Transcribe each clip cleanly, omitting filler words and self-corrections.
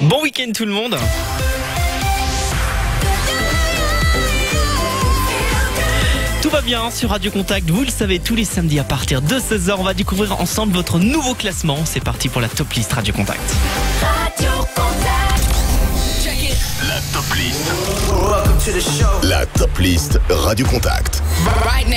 Bon week-end tout le monde. Tout va bien sur Radio Contact, vous le savez, tous les samedis à partir de 16h, on va découvrir ensemble votre nouveau classement. C'est parti pour la top list Radio Contact. Radio Contact. Check it. La top list. Welcome to the show. La top list Radio Contact. Right now.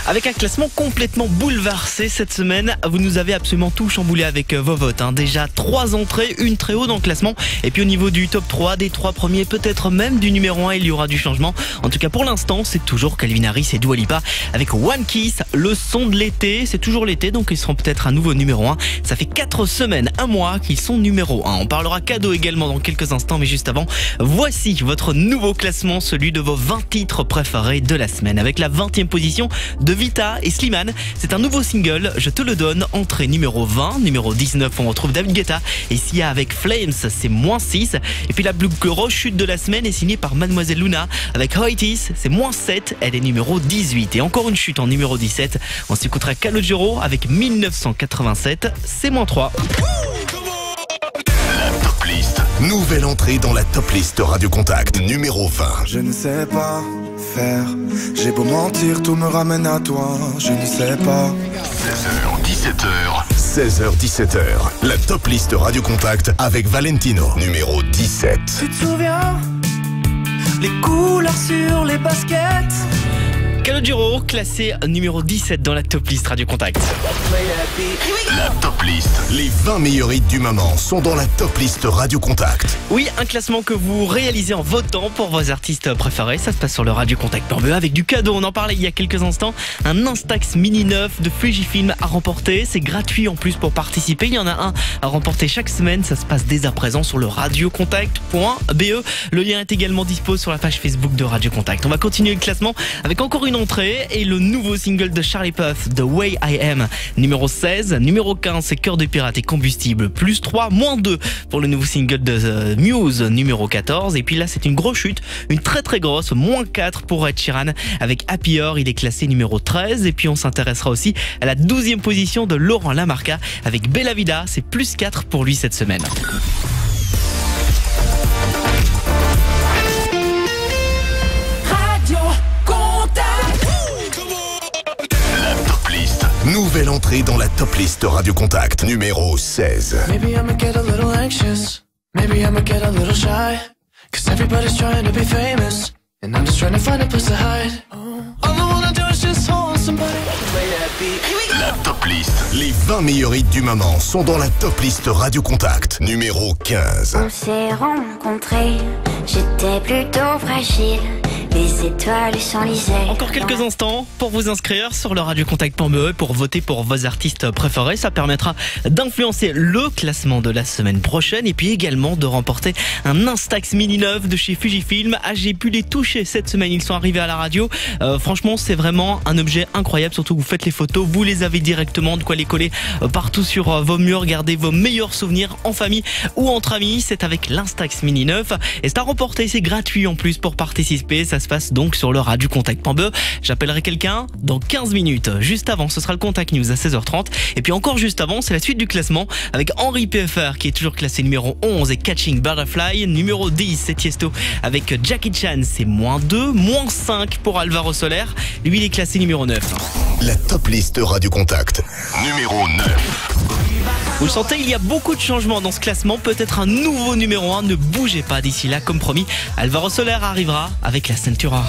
Avec un classement complètement bouleversé cette semaine, vous nous avez absolument tout chamboulé avec vos votes. Déjà 3 entrées, une très haut dans le classement. Et puis au niveau du top 3, des 3 premiers, peut-être même du numéro 1, il y aura du changement. En tout cas pour l'instant, c'est toujours Calvin Harris et Dua Lipa avec One Kiss, le son de l'été. C'est toujours l'été, donc ils seront peut-être un nouveau numéro 1. Ça fait 4 semaines, un mois qu'ils sont numéro 1. On parlera cadeau également dans quelques instants, mais juste avant, voici votre nouveau classement, celui de vos 20 titres préférés de la semaine. Avec la 20e position de Vita et Slimane, c'est un nouveau single, je te le donne, entrée numéro 20, numéro 19, on retrouve David Guetta et Sia avec Flames, c'est -6, et puis la plus grosse chute de la semaine est signée par Mademoiselle Luna avec How It Is, c'est -7, elle est numéro 18, et encore une chute en numéro 17, on s'écoutera Calogero avec 1987, c'est -3. La top list. Nouvelle entrée dans la top list Radio Contact, numéro 20. Je ne sais pas faire, j'ai beau mentir, tout me ramène à toi, je ne sais pas. 16h, 17h. La top list Radio Contact avec Valentino, numéro 17. Tu te souviens, les couleurs sur les baskets. Calogero, classé numéro 17 dans la top list Radio Contact. La top list. Les 20 meilleurs hits du moment sont dans la top list Radio Contact. Oui, un classement que vous réalisez en votant pour vos artistes préférés. Ça se passe sur le Radio Contact .be avec du cadeau. On en parlait il y a quelques instants. Un Instax Mini 9 de Fujifilm à remporter. C'est gratuit en plus pour participer. Il y en a un à remporter chaque semaine. Ça se passe dès à présent sur le radiocontact.be. Le lien est également dispo sur la page Facebook de Radio Contact. On va continuer le classement avec encore une entrée et le nouveau single de Charlie Puth, The Way I Am, numéro 16. Numéro 15, c'est Cœur de Pirate et Combustible, +3, -2 pour le nouveau single de Muse, numéro 14. Et puis là, c'est une grosse chute, une très très grosse, -4 pour Ed Sheeran avec Happier, il est classé numéro 13. Et puis on s'intéressera aussi à la 12e position de Laurent Lamarca avec Bella Vida, c'est +4 pour lui cette semaine. Nouvelle entrée dans la top list Radio Contact, numéro 16. Maybe I'ma get a little anxious. Maybe I'ma get a little shy. Cause everybody's trying to be famous. And I'm just trying to find a place to hide. All I wanna do is just hold somebody. La top list. Les 20 meilleurs hits du moment sont dans la top list Radio Contact, numéro 15. On s'est rencontrés, j'étais plutôt fragile. Les étoiles s'enlisaient. Encore quelques instants pour vous inscrire sur le radiocontact.be pour voter pour vos artistes préférés. Ça permettra d'influencer le classement de la semaine prochaine et puis également de remporter un Instax Mini 9 de chez Fujifilm. J'ai pu les toucher cette semaine, ils sont arrivés à la radio. Franchement, c'est vraiment un objet incroyable, surtout que vous faites les photos, vous les avez directement, de quoi les coller partout sur vos murs, gardez vos meilleurs souvenirs en famille ou entre amis. C'est avec l'Instax Mini 9 et c'est à remporter, c'est gratuit en plus pour participer. Ça se passe donc sur le radiocontact.be. J'appellerai quelqu'un dans 15 minutes. Juste avant, ce sera le Contact News à 16h30. Et puis encore juste avant, c'est la suite du classement avec Henri PFR qui est toujours classé numéro 11 et Catching Butterfly. Numéro 10, c'est Tiesto avec Jackie Chan, c'est -2, -5 pour Alvaro Soler. Lui, il est classé numéro 9. La top list Radio Contact, numéro 9. Vous le sentez, il y a beaucoup de changements dans ce classement. Peut-être un nouveau numéro 1. Ne bougez pas d'ici là. Comme promis, Alvaro Soler arrivera avec la Centura.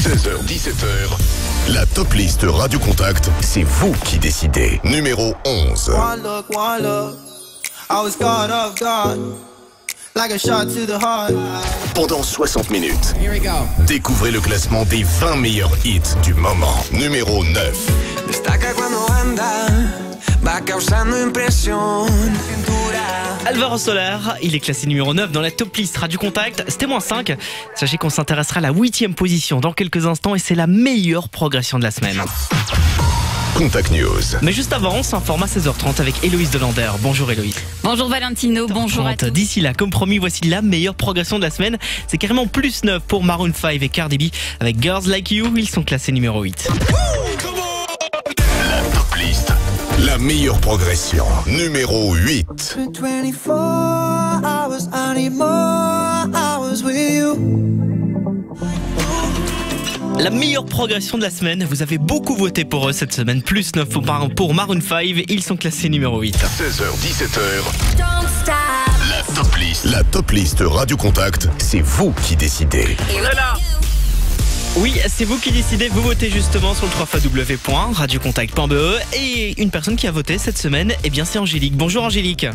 16h, 17h. La top list Radio Contact, c'est vous qui décidez. Numéro 11. One look, I was caught off guard. Like a shot to the heart. Pendant 60 minutes, Here we go. découvrez le classement des 20 meilleurs hits du moment. Numéro 9. Destaca cuando anda, va causando impresión. Alvaro Soler, il est classé numéro 9 dans la top list Radio Contact. C'était -5. Sachez qu'on s'intéressera à la 8e position dans quelques instants et c'est la meilleure progression de la semaine. Contact News. Mais juste avant, on s'informe à 16h30 avec Héloïse Delander. Bonjour Héloïse. Bonjour Valentino, bonjour à tous. D'ici là, comme promis, voici la meilleure progression de la semaine. C'est carrément plus 9 pour Maroon 5 et Cardi B. Avec Girls Like You, ils sont classés numéro 8. La top liste. La meilleure progression. Numéro 8. La meilleure progression de la semaine, vous avez beaucoup voté pour eux cette semaine, plus 9 pour Maroon 5, ils sont classés numéro 8. 16h, 17h. La top liste. La top liste Radio Contact, c'est vous qui décidez. Oui, c'est vous qui décidez, vous votez justement sur le www.radiocontact.be et une personne qui a voté cette semaine, eh bien c'est Angélique. Bonjour Angélique.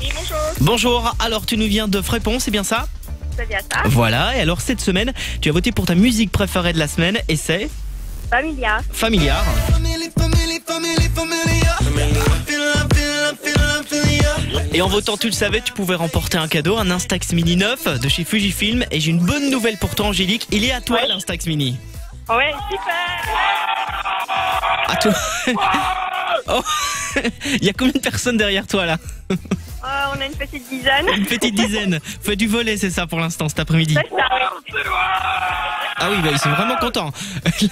Oui, bonjour. Bonjour, alors tu nous viens de Frépont, c'est bien ça ? C'est bien ça. Voilà, et alors cette semaine, tu as voté pour ta musique préférée de la semaine et c'est Familia. Familiar. Et en votant, tu le savais, tu pouvais remporter un cadeau, un Instax Mini 9 de chez Fujifilm. Et j'ai une bonne nouvelle pour toi Angélique, il est à toi l'Instax Mini. Ouais, super. À toi. Oh. Il y a combien de personnes derrière toi là? On a une petite dizaine. Une petite dizaine. Fais du volet, c'est ça pour l'instant cet après-midi. C'est ça, oui. Ah oui, bah ils sont vraiment contents.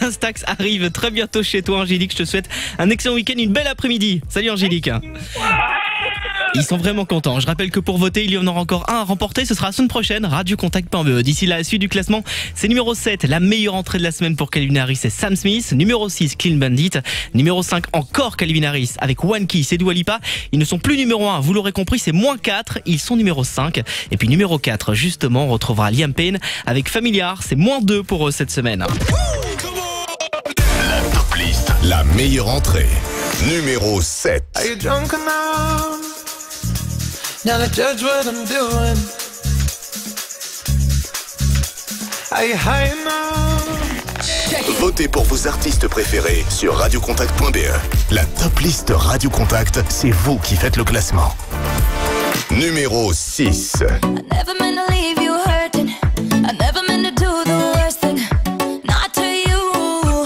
L'Instax arrive très bientôt chez toi Angélique. Je te souhaite un excellent week-end, une belle après-midi. Salut Angélique. Ils sont vraiment contents. Je rappelle que pour voter, il y en aura encore un à remporter. Ce sera la semaine prochaine, radiocontact.be. D'ici là, la suite du classement, c'est numéro 7, la meilleure entrée de la semaine pour Calvin Harris et Sam Smith. Numéro 6, Clean Bandit. Numéro 5, encore Calvin Harris avec One Kiss et Dua Lipa. Ils ne sont plus numéro 1, vous l'aurez compris, c'est moins 4. Ils sont numéro 5. Et puis numéro 4, justement, on retrouvera Liam Payne avec Familiar. C'est moins 2 pour eux cette semaine. La top liste. La meilleure entrée. Numéro 7. Are you drunk enough now to judge what I'm doing? Are you high enough? Votez pour vos artistes préférés sur radiocontact.be. La top liste Radio Contact, c'est vous qui faites le classement. Numéro 6. Never meant to leave you hurting. I never meant to do the worst thing. Not to you.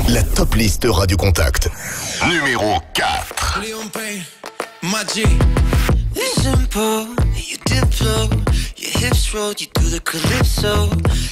La top liste Radio Contact. Numéro 4. Leon Payne, my G. It's simple, you diplo, your hips roll, you do the calypso,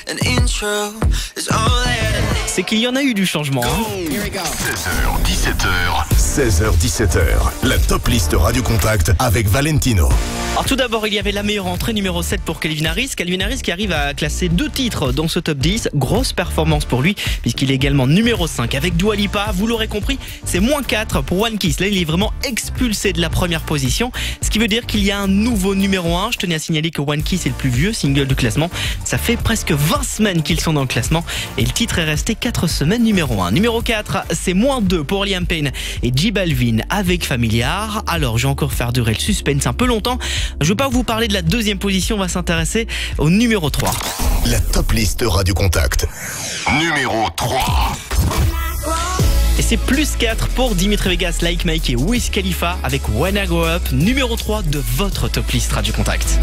an intro is all there. C'est qu'il y en a eu du changement. 16h, 17h. 16h, 17h. La top liste Radio Contact avec Valentino. Alors tout d'abord, il y avait la meilleure entrée numéro 7 pour Calvin Harris. Calvin Harris qui arrive à classer 2 titres dans ce top 10. Grosse performance pour lui puisqu'il est également numéro 5 avec Dua Lipa. Vous l'aurez compris, c'est moins 4 pour One Kiss. Là, il est vraiment expulsé de la première position. Ce qui veut dire qu'il y a un nouveau numéro 1. Je tenais à signaler que One Kiss est le plus vieux single du classement. Ça fait presque 20 semaines qu'ils sont dans le classement. Et le titre est resté 4 semaines numéro 1. Numéro 4, c'est moins 2 pour Liam Payne et J Balvin avec Familiar. Alors, je vais encore faire durer le suspense un peu longtemps. Je ne vais pas vous parler de la deuxième position, on va s'intéresser au numéro 3. La top liste Radio Contact. Numéro 3. Et c'est plus 4 pour Dimitri Vegas, Like Mike et Wiz Khalifa avec When I Grow Up, numéro 3 de votre top liste Radio Contact.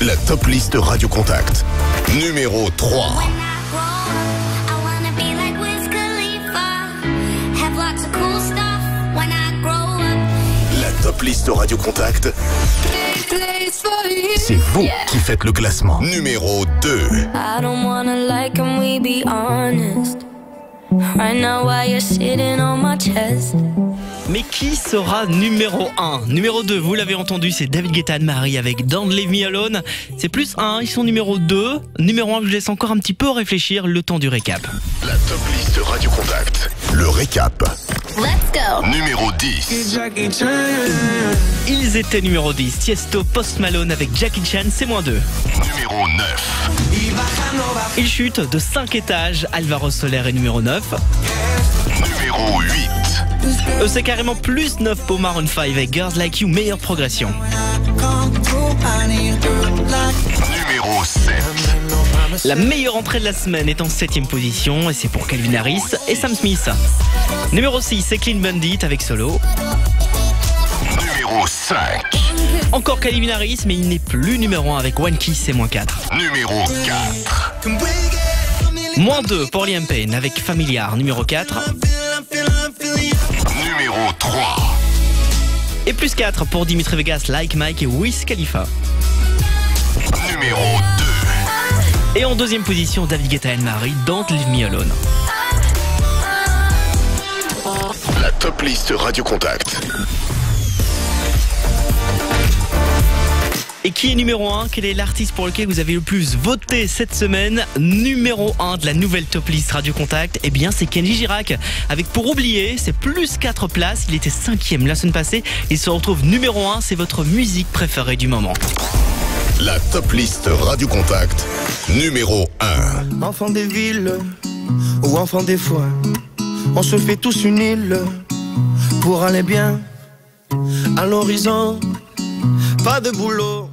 La top liste Radio Contact. Numéro 3. La top liste Radio Contact. C'est vous qui faites le classement. Numéro 2. I don't wanna like him, we be honest. Right now while you're sitting on my chest. Mais qui sera numéro 1 ? Numéro 2, vous l'avez entendu, c'est David Guetta de Marie avec Don't Leave Me Alone. C'est plus 1, ils sont numéro 2. Numéro 1, je vous laisse encore un petit peu réfléchir, le temps du récap. La top liste Radio Contact. Le récap. Let's go. Numéro 10. Ils étaient numéro 10. Tiesto, Post Malone avec Jackie Chan, c'est moins 2. Numéro 9. Il chute de 5 étages. Alvaro Soler est numéro 9. Numéro 8. C'est carrément plus 9 pour Maroon 5 avec Girls Like You, meilleure progression. Numéro 7. La meilleure entrée de la semaine est en 7ème position et c'est pour Calvin Harris et Sam Smith. Numéro 6, c'est Clean Bandit avec Solo. Numéro 5. Encore Calvin Harris, mais il n'est plus numéro 1 avec One Kiss et -4. Numéro 4. -2 pour Liam Payne avec Familiar, numéro 4. Numéro 3. Et +4 pour Dimitri Vegas, Like Mike et Wiz Khalifa. Numéro 2. Et en 2ème position, David Guetta et Marie, Don't Leave Me Alone. La top liste Radio Contact. Et qui est numéro 1? Quel est l'artiste pour lequel vous avez le plus voté cette semaine? Numéro 1 de la nouvelle top liste Radio Contact, eh bien c'est Kenji Girac. Avec Pour Oublier, c'est +4 places. Il était 5e la semaine passée. Il se retrouve numéro 1. C'est votre musique préférée du moment. La top liste Radio Contact. Numéro 1. Enfant des villes ou enfant des foins, on se fait tous une île pour aller bien. À l'horizon, pas de boulot.